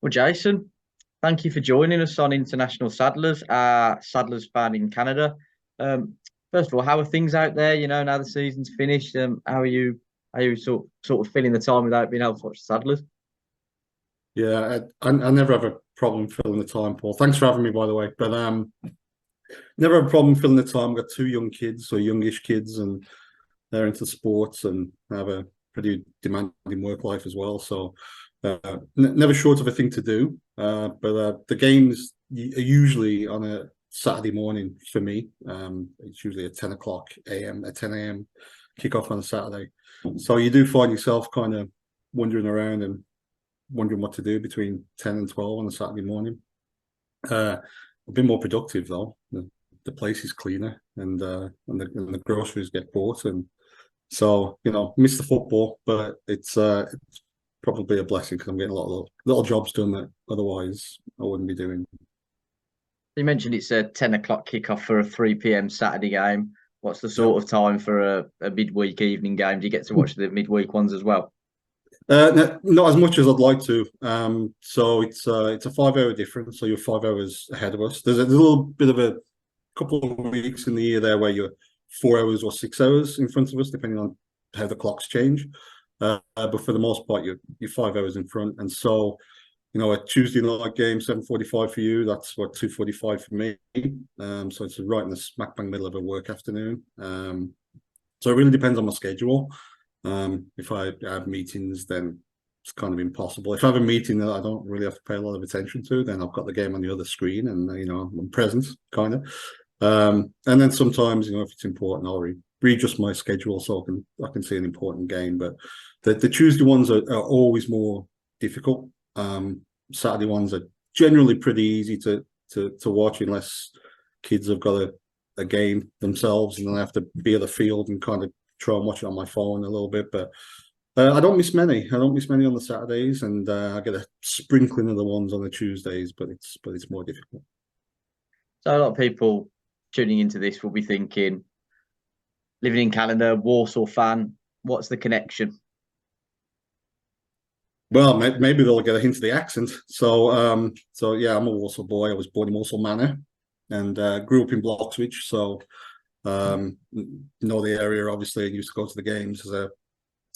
Well, Jason, thank you for joining us on International Saddlers, Saddlers fan in Canada. Um, First of all, how are things out there? Now the season's finished. How are you? Are you sort of filling the time without being able to watch the Saddlers? Yeah, I never have a problem filling the time, Paul. Thanks for having me, by the way. But never have a problem filling the time. I've got two young kids, or youngish kids, and they're into sports and have a pretty demanding work life as well. So never short of a thing to do. But the games are usually on a Saturday morning for me. It's usually at 10 o'clock a.m. at 10 a.m. kickoff on a Saturday. So you do find yourself kind of wandering around and wondering what to do between 10 and 12 on a Saturday morning. I've been more productive though. The place is cleaner and the groceries get bought, and so miss the football, but it's probably a blessing because I'm getting a lot of little jobs done that otherwise I wouldn't be doing. You mentioned it's a 10 o'clock kickoff for a 3 p.m. Saturday game. What's the Yep. sort of time for a midweek evening game? Do you get to watch the midweek ones as well? Not as much as I'd like to. So it's a 5 hour difference. So you're 5 hours ahead of us. There's a little bit of a couple of weeks in the year there where you're 4 hours or 6 hours in front of us, depending on how the clocks change. But for the most part, you're 5 hours in front. And so, a Tuesday night game, 7:45 for you. That's what 2:45 for me. So it's right in the smack bang middle of a work afternoon. So it really depends on my schedule. If I have meetings, then it's kind of impossible. If I have a meeting that I don't really have to pay a lot of attention to, then I've got the game on the other screen, and I'm present, kind of. And then sometimes, if it's important, I'll readjust my schedule so I can see an important game. But the Tuesday ones are always more difficult. Saturday ones are generally pretty easy to watch unless kids have got a game themselves, and then I have to be at the field and kind of try and watch it on my phone a little bit. But I don't miss many. I don't miss many on the Saturdays, and I get a sprinkling of the ones on the Tuesdays, but it's more difficult. So a lot of people tuning into this will be thinking, living in Canada, Warsaw fan. What's the connection? Well, maybe they'll get a hint of the accent. So yeah, I'm a Walsall boy. I was born in Walsall Manor, and grew up in Bloxwich. So know the area obviously. I used to go to the games I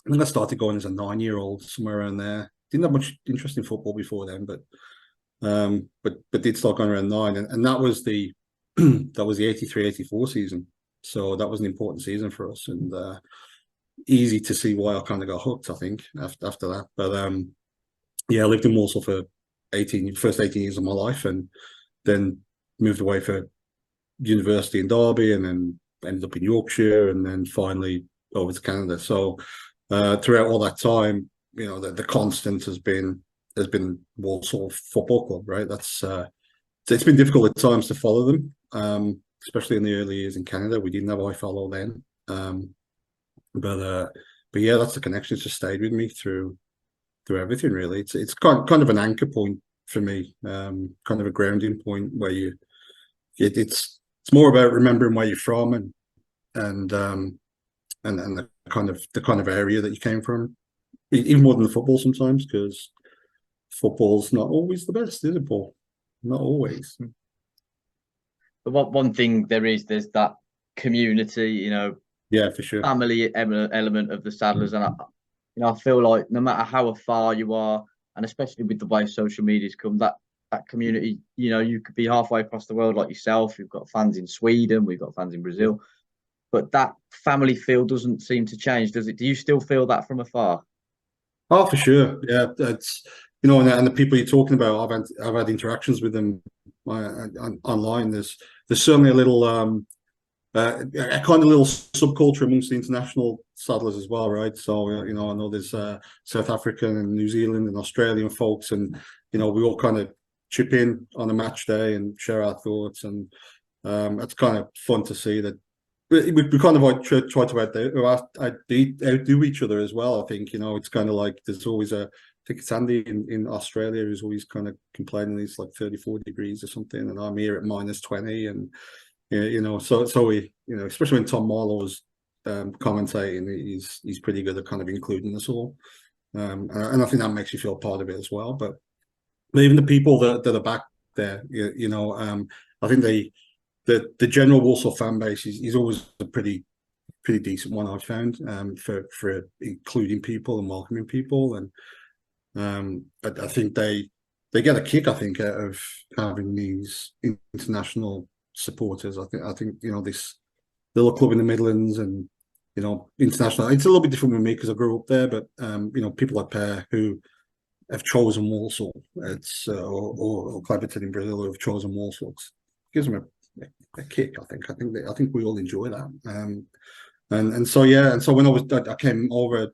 think I started going as a 9-year-old, somewhere around there. Didn't have much interest in football before then, but did start going around nine, and that was the that was the 83-84 season. So that was an important season for us, and easy to see why I kind of got hooked, I think, after that. But yeah, I lived in Walsall for first 18 years of my life, and then moved away for university in Derby, and then ended up in Yorkshire, and then finally over to Canada. So throughout all that time, the constant has been Walsall Football Club, right? It's been difficult at times to follow them, especially in the early years in Canada. We didn't have iFollow then, but yeah, that's the connection. It's just stayed with me through everything. Really, it's kind of an anchor point for me, kind of a grounding point where it's more about remembering where you're from, and and the kind of area that you came from, even more than the football sometimes, because football's not always the best, is it, Paul? Not always. But one thing there's that community, Yeah, for sure. family element of the Saddlers, and I feel like no matter how far you are, and especially with the way social media's come, that community, you could be halfway across the world like yourself. We've got fans in Sweden, we've got fans in Brazil, but that family feel doesn't seem to change, does it? Do you still feel that from afar? Oh, for sure. Yeah, that's and the people you're talking about, I've had interactions with them online. There's certainly a kind of little subculture amongst the international saddlers as well, right? So I know there's South African and New Zealand and Australian folks, and we all kind of chip in on a match day and share our thoughts, and it's kind of fun to see that we kind of like try to outdo each other as well. I think it's kind of like there's always I think it's Andy in Australia who's always kind of complaining it's like 34 degrees or something, and I'm here at -20, and yeah, so we, especially when Tom Marlowe's commentating, he's pretty good at kind of including us all, and I think that makes you feel part of it as well. But even the people that are back there, I think the general Walsall fan base is always a pretty decent one, I've found, for including people and welcoming people. And I think they get a kick, I think, out of having these international supporters. I think this little club in the Midlands and international. It's a little bit different with me because I grew up there, but people like Per who have chosen Walsall, or Cleverton in Brazil who have chosen Walsall, gives them a kick. I think we all enjoy that. And so yeah, and so when I came over,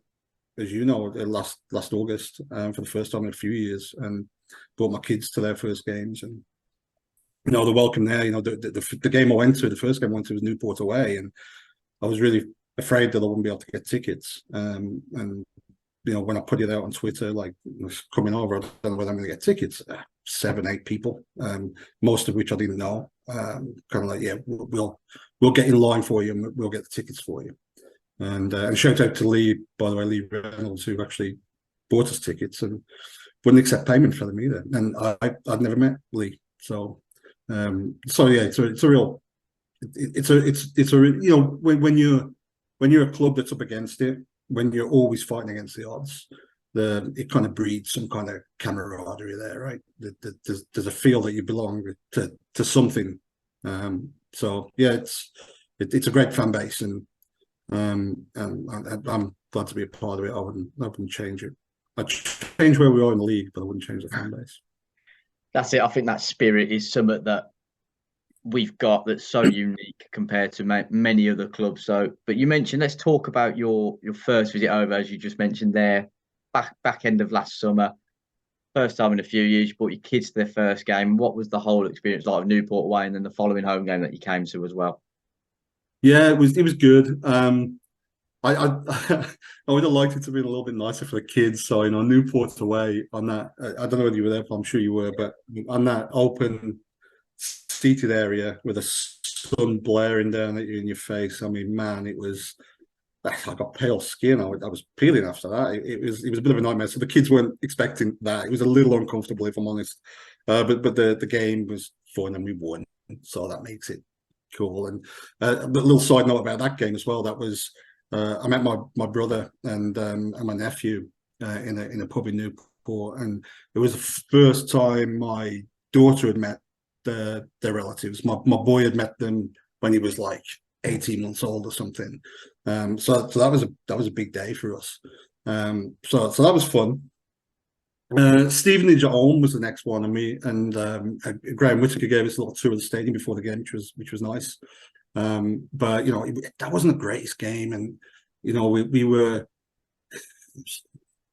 as you know, last August, for the first time in a few years, and brought my kids to their first games, and the welcome there. The game I went to, the first game I went to was Newport away, and I was really afraid that I wouldn't be able to get tickets. And when I put it out on Twitter, like coming over, I don't know whether I'm going to get tickets. 7, 8 people, most of which I didn't know. Kind of like, yeah, we'll get in line for you, and we'll get the tickets for you. And shout out to Lee, by the way, Lee Reynolds, who actually bought us tickets and wouldn't accept payment for them either. And I'd never met Lee, so yeah, it's a real, when you're a club that's up against it, when you're always fighting against the odds, it kind of breeds some kind of camaraderie there, right? There's a feel that you belong to something. So yeah, it's a great fan base, and I'm glad to be a part of it. I wouldn't change it. I'd change where we are in the league, but I wouldn't change the fan base. That's it. I think that spirit is something that we've got that's so unique compared to many other clubs. So, but you mentioned, let's talk about your first visit over, as you just mentioned there, back end of last summer. First time in a few years, you brought your kids to their first game. What was the whole experience like of Newport away, and then the following home game that you came to as well? Yeah, it was good. I I would have liked it to be a little bit nicer for the kids. So Newport away on that. I don't know whether you were there, but I'm sure you were. But on that open seated area with the sun blaring down at you in your face, I mean, man, it was. I got pale skin. I was peeling after that. It was a bit of a nightmare. So the kids weren't expecting that. It was a little uncomfortable, if I'm honest. But the game was fun and we won, so that makes it cool. And a little side note about that game as well. That was I met my brother and my nephew in a pub in Newport, and it was the first time my daughter had met their relatives. My boy had met them when he was like 18 months old or something. So that was a big day for us. So that was fun. Stevenage at home was the next one, and Graham Whittaker gave us a little tour of the stadium before the game, which was nice. But that wasn't the greatest game, and we were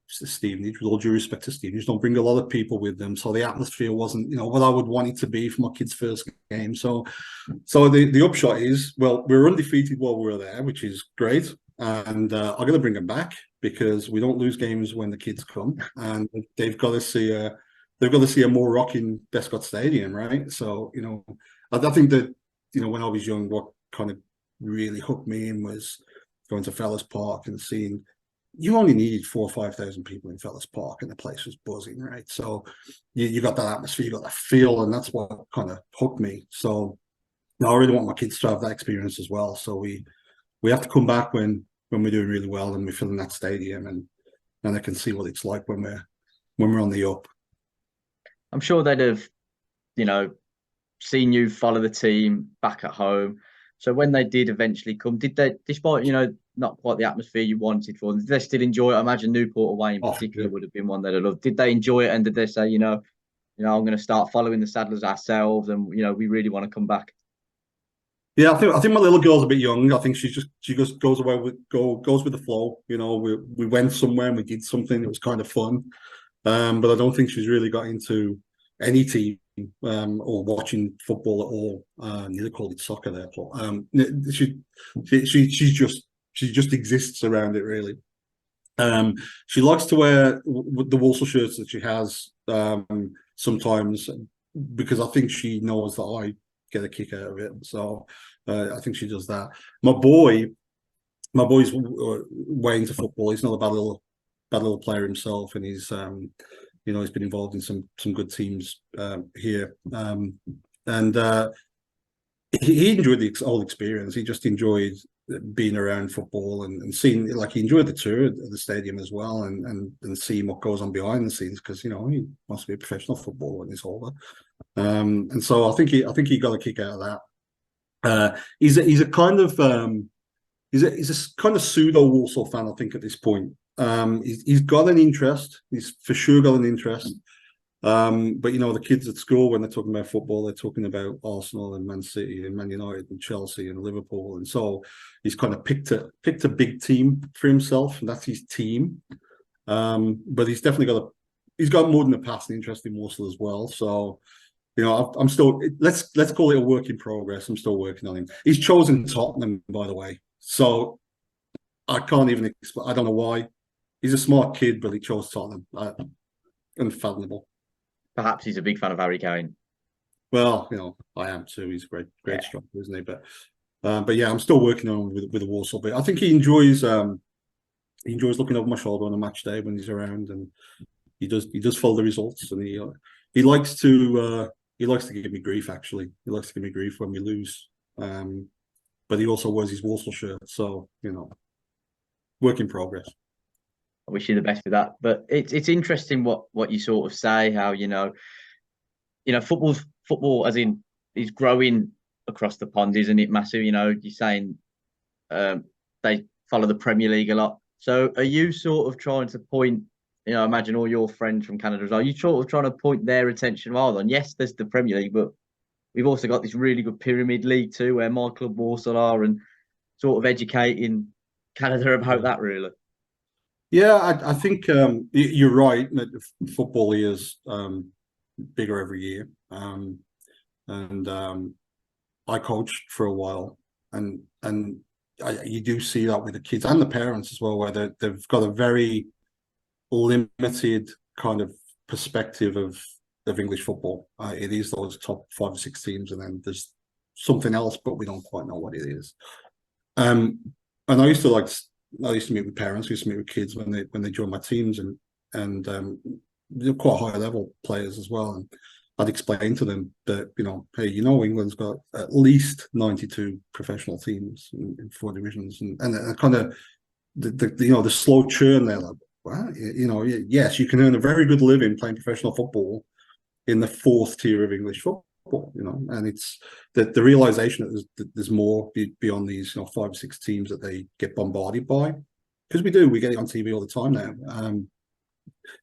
Stevenage, with all due respect to Stevenage, don't bring a lot of people with them, so the atmosphere wasn't what I would want it to be for my kids' first game. So the upshot is, well, we were undefeated while we were there, which is great, and I'm going to bring them back because we don't lose games when the kids come, and they've got to see a more rocking Descott Stadium, right? So I think that when I was young, what kind of really hooked me in was going to Fellas Park and seeing. You only needed 4,000 or 5,000 people in Fellas Park, and the place was buzzing, right? So you got that atmosphere, you got that feel, and that's what kind of hooked me. So now I really want my kids to have that experience as well. So we have to come back when we're doing really well and we're filling that stadium, and they can see what it's like when we're on the up. I'm sure they'd have, seen you follow the team back at home. So when they did eventually come, did they, despite not quite the atmosphere you wanted for them, did they still enjoy it? I imagine Newport away in particular would have been one they'd have loved. Did they enjoy it, and did they say, I'm going to start following the Saddlers ourselves, and we really want to come back? Yeah, I think my little girl's a bit young. I think she just goes with the flow. We went somewhere and we did something. It was kind of fun, but I don't think she's really got into any team or watching football at all. Neither call it soccer there, but she just exists around it really. She likes to wear the Walsall shirts that she has sometimes because I think she knows that I get a kick out of it. So I think she does that. My boy's way into football. He's not a bad little player himself, and he's been involved in some good teams here, and he enjoyed the whole experience. He just enjoyed being around football and seeing, like, he enjoyed the tour of the stadium as well, and seeing what goes on behind the scenes, because he wants to be a professional footballer when he's older. And so I think he got a kick out of that. He's a kind of he's a kind of pseudo Walsall fan, I think, at this point. He's got an interest. He's for sure got an interest. But the kids at school, when they're talking about football, they're talking about Arsenal and Man City and Man United and Chelsea and Liverpool, and so he's kind of picked a big team for himself, and that's his team. But he's definitely got more than a passing interest in Walsall as well. So I'm still, let's call it a work in progress. I'm still working on him. He's chosen Tottenham, by the way, so I can't even explain. I don't know why. He's a smart kid, but he chose Tottenham. Unfathomable. Perhaps he's a big fan of Harry Kane. Well, I am too. He's a great striker, isn't he? But yeah, I'm still working on him with the Walsall bit. I think he enjoys looking over my shoulder on a match day when he's around, and he does follow the results, and he likes to give me grief. Actually, he likes to give me grief when we lose. But he also wears his Walsall shirt, so work in progress. I wish you the best with that. But it's interesting what you sort of say, how football as in is growing across the pond, isn't it? Massive. You're saying they follow the Premier League a lot. So are you sort of trying to point, imagine all your friends from Canada as well, are you sort of trying to point their attention rather on, yes, there's the Premier League, but we've also got this really good Pyramid League too, where my club Walsall are, and sort of educating Canada about that, really? Yeah, I think you're right. Football is bigger every year, and I coached for a while, and you do see that with the kids and the parents as well, where they've got a very limited kind of perspective of English football. It is those top 5 or 6 teams, and then there's something else, but we don't quite know what it is. And I used to meet with parents, I used to meet with kids when they join my teams, and they're quite high level players as well. And I'd explain to them that, hey, England's got at least 92 professional teams in 4 divisions, and kind of the slow churn there. Like, well, yes, you can earn a very good living playing professional football in the 4th tier of English football. And it's the realization that there's more beyond these 5 or 6 teams that they get bombarded by, because we get it on TV all the time now.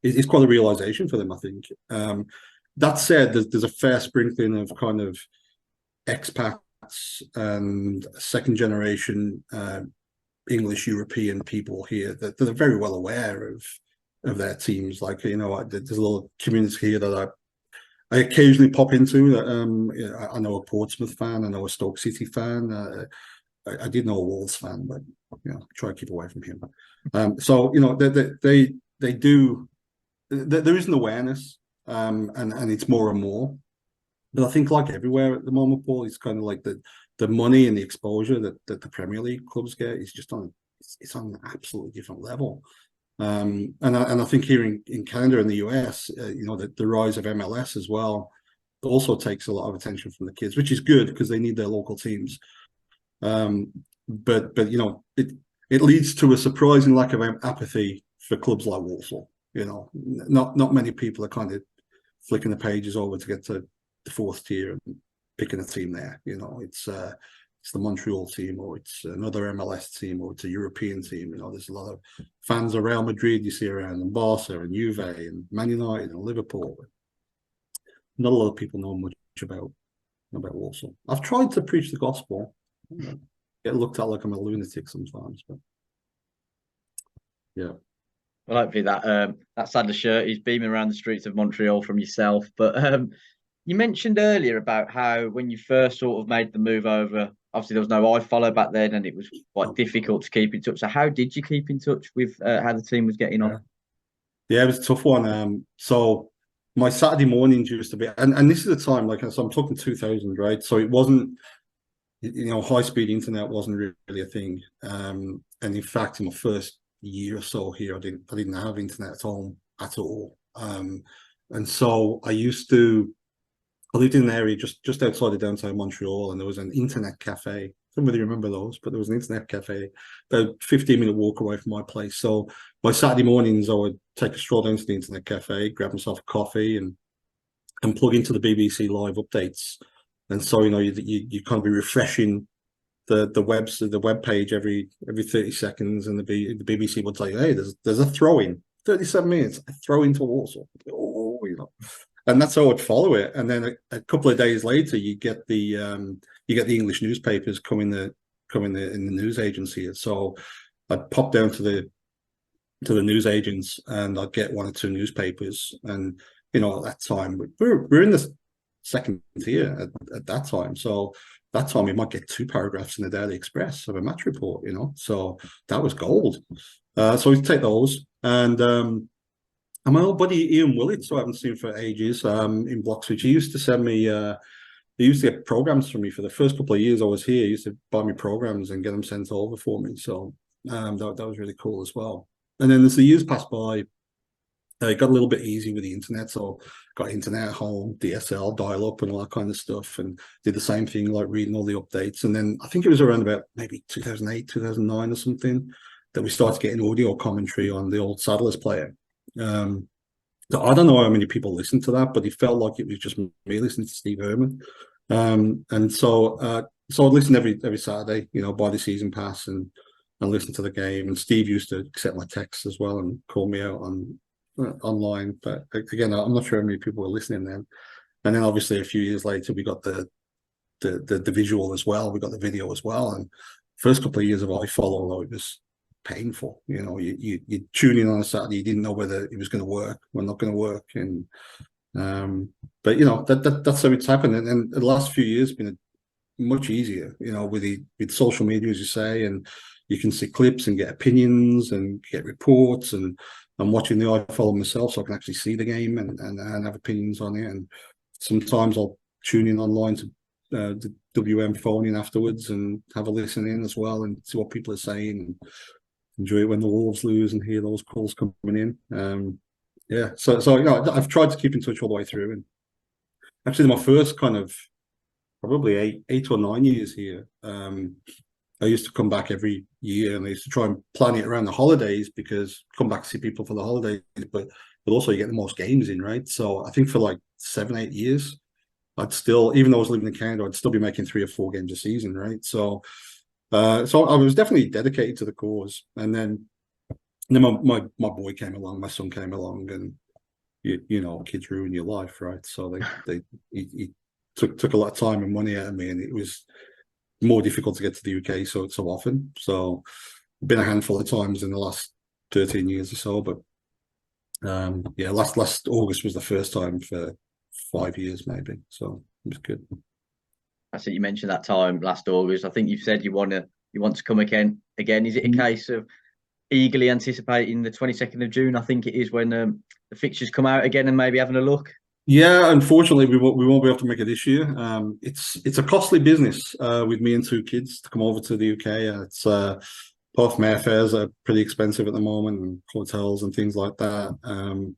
It's quite a realization for them, I think. That said, there's a fair sprinkling of kind of expats and second generation English European people here that are very well aware of their teams. Like, there's a little community here that I occasionally pop into. I know a Portsmouth fan, I know a Stoke City fan. I did know a Wolves fan, but try to keep away from him. So they do. There is an awareness, and it's more and more. But I think, like everywhere at the moment, Paul, it's kind of like the money and the exposure that the Premier League clubs get is just on an absolutely different level. And I think here in Canada and the US, the rise of MLS as well also takes a lot of attention from the kids, which is good because they need their local teams. But it leads to a surprising lack of apathy for clubs like Walsall. Not many people are kind of flicking the pages over to get to the 4th tier and picking a team there. It's the Montreal team, or it's another MLS team, or it's a European team. There's a lot of fans of Real Madrid you see around, and Barca and Juve and Man United and Liverpool. Not a lot of people know much about Walsall. I've tried to preach the gospel. Get looked at like I'm a lunatic sometimes, but yeah. Well, hopefully that Sadler shirt is beaming around the streets of Montreal from yourself. But you mentioned earlier about how when you first sort of made the move over, obviously there was no iFollow back then, and it was quite difficult to keep in touch. So how did you keep in touch with how the team was getting on? Yeah, it was a tough one. So my Saturday mornings used to be, and this is the time, like, so I'm talking 2000, right? So it wasn't, high speed internet wasn't really a thing. And in fact, in my first year or so here, I didn't have internet at home at all. And so I lived in an area just outside of downtown Montreal, and there was an internet cafe. I don't really remember those, but there was an internet cafe about 15-minute walk away from my place. So my Saturday mornings, I would take a stroll down to the internet cafe, grab myself a coffee, and plug into the BBC live updates. And so you kind of be refreshing the web page every 30 seconds, and the BBC would tell you, hey, there's a throw in 37 minutes, a throw into Walsall. Oh, and that's how I'd follow it. And then a couple of days later, you get the English newspapers coming in the news agency. So I'd pop down to the news agents, and I'd get one or two newspapers. And at that time we're in the second tier at that time. So that time you might get 2 paragraphs in the Daily Express of a match report. So that was gold. So we'd take those, and my old buddy Ian Willits, who I haven't seen for ages, in Bloxwich, he used to send me. He used to get programs for me for the first couple of years I was here. He used to buy me programs and get them sent over for me. So that was really cool as well. And then as the years passed by, it got a little bit easy with the internet. So got internet at home, DSL, dial up, and all that kind of stuff, and did the same thing, like reading all the updates. And then I think it was around about maybe 2008, 2009 or something that we started getting audio commentary on the old Saddlers player. So I don't know how many people listened to that, but it felt like it was just me listening to Steve Herman. And so I'd listen every Saturday, buy the season pass and listen to the game. And Steve used to accept my texts as well and call me out online. But again, I'm not sure how many people were listening then. And then obviously a few years later, we got the visual as well. We got the video as well. And first couple of years of iFollow, it was painful. You tune in on a Saturday, you didn't know whether it was going to work or not going to work. And but that's how it's happened. And the last few years have been much easier, with social media, as you say, and you can see clips and get opinions and get reports. And I'm watching the iFollow myself, so I can actually see the game and have opinions on it. And sometimes I'll tune in online to the WM phone in afterwards and have a listen in as well and see what people are saying, and enjoy it when the Wolves lose and hear those calls coming in. So I've tried to keep in touch all the way through. And actually, my first kind of probably 8 or 9 years here, I used to come back every year, and I used to try and plan it around the holidays, because come back to see people for the holidays, but also you get the most games in, right? So I think for like 7, 8 years, I'd still, even though I was living in Canada, I'd still be making 3 or 4 games a season, right? So I was definitely dedicated to the cause. And then my boy came along, my son came along, and kids ruin your life, right? So he took a lot of time and money out of me, and it was more difficult to get to the UK so often. So been a handful of times in the last 13 years or so, but last August was the first time for 5 years maybe. So it was good. I think you mentioned that time last August. I think you've said you want to come again. Is it a case of eagerly anticipating the 22nd of June? I think it is when the fixtures come out again, and maybe having a look. Yeah, unfortunately, we won't be able to make it this year. It's a costly business with me and 2 kids to come over to the UK. It's both airfares are pretty expensive at the moment, and hotels and things like that.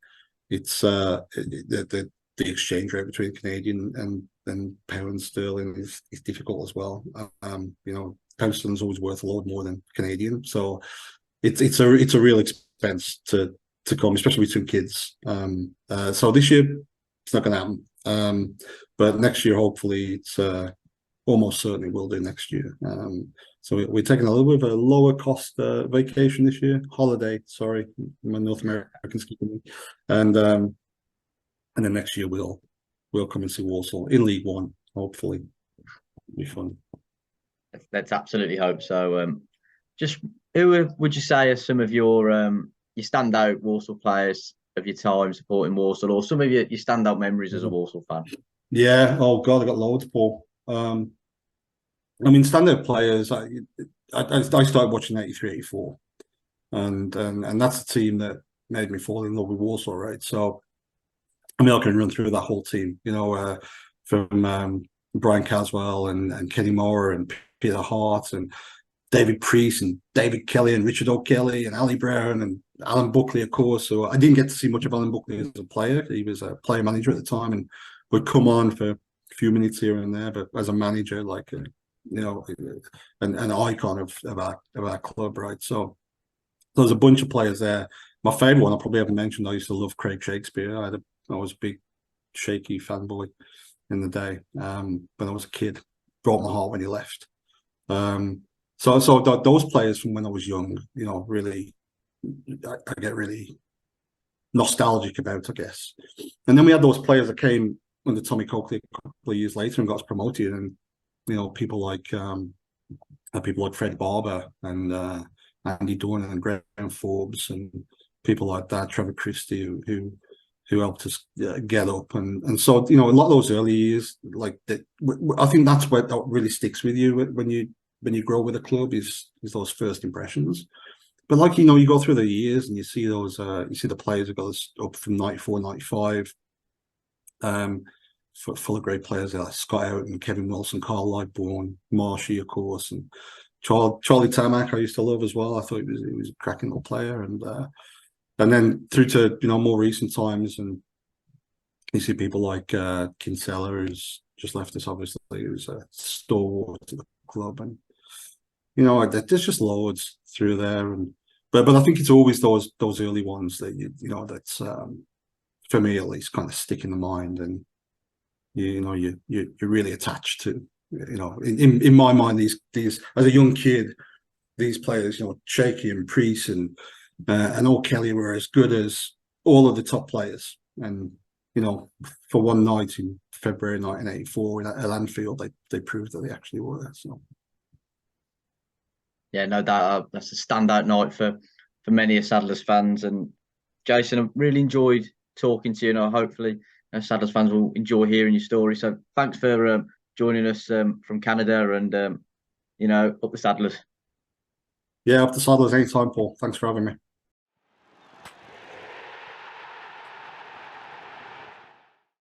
It's the exchange rate between Canadian and pound sterling is difficult as well. Pound sterling is always worth a lot more than Canadian, so it's a real expense to come, especially with 2 kids. So this year it's not going to happen. But next year, hopefully, it's almost certainly will do next year. So we're taking a little bit of a lower cost vacation this year, holiday. Sorry, my North American skipping. And then next year we'll come and see Walsall in League One. Hopefully, it'll be fun. Let's absolutely hope so. Just who would you say are some of your standout Walsall players of your time supporting Walsall, or some of your standout memories as a Walsall fan? Yeah. Oh God, I got loads, Paul. Standout players. I started watching 83, 84, and that's a team that made me fall in love with Walsall, right? So, I can run through that whole team, from Brian Caswell and Kenny Moore and Peter Hart and David Priest and David Kelly and Richard O'Kelly and Ali Brown and Alan Buckley, of course. So I didn't get to see much of Alan Buckley as a player. He was a player manager at the time and would come on for a few minutes here and there. But as a manager, like an icon of our club, right? So there's a bunch of players there. My favourite one I probably haven't mentioned. I used to love Craig Shakespeare. I was a big Shaky fanboy in the day when I was a kid. Broke my heart when he left. So those players from when I was young, really, I get really nostalgic about, I guess. And then we had those players that came under Tommy Coakley a couple of years later and got us promoted, and people like Fred Barber and Andy Dorn and Graham Forbes and people like that, Trevor Christie, who helped us get up, and so a lot of those early years, like that, I think that's what really sticks with you when you grow with a club is those first impressions. But like you go through the years and you see those you see the players who got us up from 94, 95, full of great players like Scott Houghton, Kevin Wilson, Carl Lightbourne, Marshy, of course, and Charlie Tarmac I used to love as well. I thought he was a cracking little player, and then through to more recent times, and you see people like Kinsella, who's just left us, obviously, who's a stalwart to the club, and there's just loads through there, and but I think it's always those early ones that that's for me at least kind of stick in the mind, and you're really attached to. In my mind, these as a young kid, these players, Shaky and Priest and O'Kelly were as good as all of the top players, and for one night in February 1984 at Anfield, they proved that they actually were. So. Yeah, no doubt that's a standout night for many of Saddlers fans. And Jason, I've really enjoyed talking to you. Hopefully, Saddlers fans will enjoy hearing your story. So thanks for joining us from Canada, and up the Saddlers. Yeah, up the Saddlers anytime, Paul. Thanks for having me.